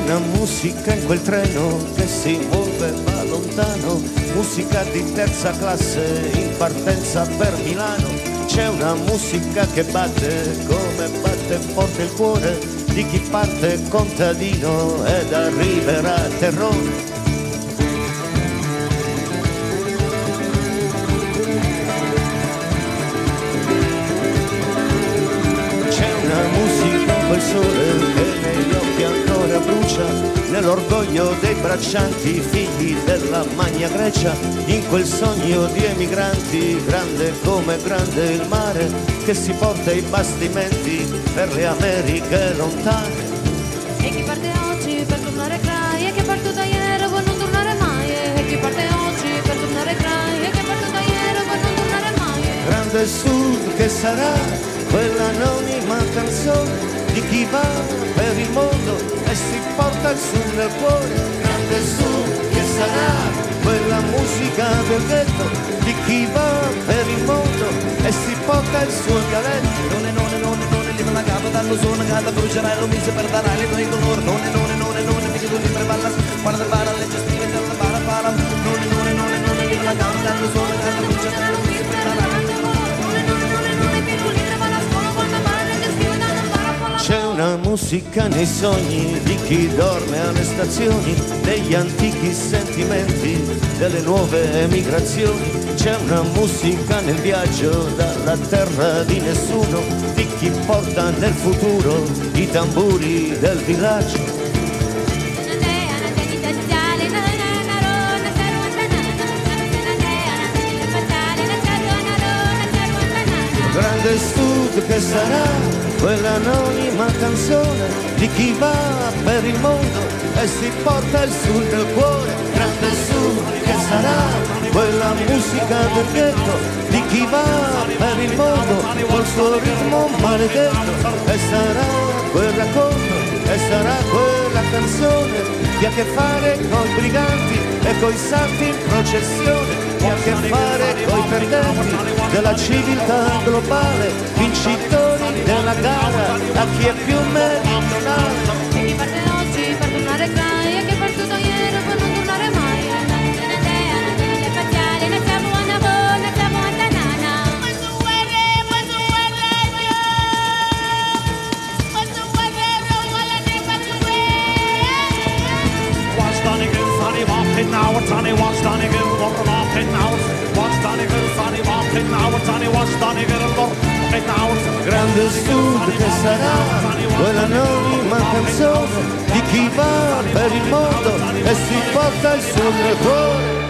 una musica in quel treno che si muove va lontano, musica di terza classe in partenza per Milano. C'è una musica che batte come batte forte il cuore di chi parte contadino ed arriverà a Terrone. Quel sole che negli occhi ancora brucia, nell'orgoglio dei braccianti figli della Magna Grecia, in quel sogno di emigranti, grande come grande il mare, che si porta i bastimenti per le Americhe lontane. E chi parte oggi per tornare crai, e che partuto ieri vuol non tornare mai. E chi parte oggi per tornare crai, e che partuto ieri vuol non tornare mai. Grande Sud che sarà quell'anonima canzone di chi va per il mondo e si porta il sud nel cuore. Grande Sud che sarà quella musica del ghetto di chi va per il mondo e si porta il suo dialetto. Non lì la capa dallo sono cata brucerai lo mise per dare le tue color. Non mi chiedo di prevallas quando te para le gestione della para. Non lì la capa dallo sono cata brucerai lo mise per dare le tue color. C'è una musica nei sogni di chi dorme alle stazioni, degli antichi sentimenti delle nuove emigrazioni. C'è una musica nel viaggio dalla terra di nessuno, di chi porta nel futuro i tamburi del villaggio. Grande Sud che sarà quell'anonima canzone di chi va per il mondo e si porta il sud nel cuore. Grande Sud che sarà quella musica del ghetto di chi va per il mondo col suo ritmo maledetto. E sarà quel racconto e sarà quella canzone che ha a che fare coi briganti e coi santi in processione, che ha a che fare coi perdenti della civiltà globale, vincitori della gara a chi è più meridionale. E chi parte oggi per tornare crai, e che partuto ieri per non tornare mai. Now it's Danny, watch Danny get walking now. Watch Danny get Danny walking now. Danny watch Danny get walking now. Grande Sud che sarà quell'anonima canzone di chi va per il mondo e si porta il suo nel cuore.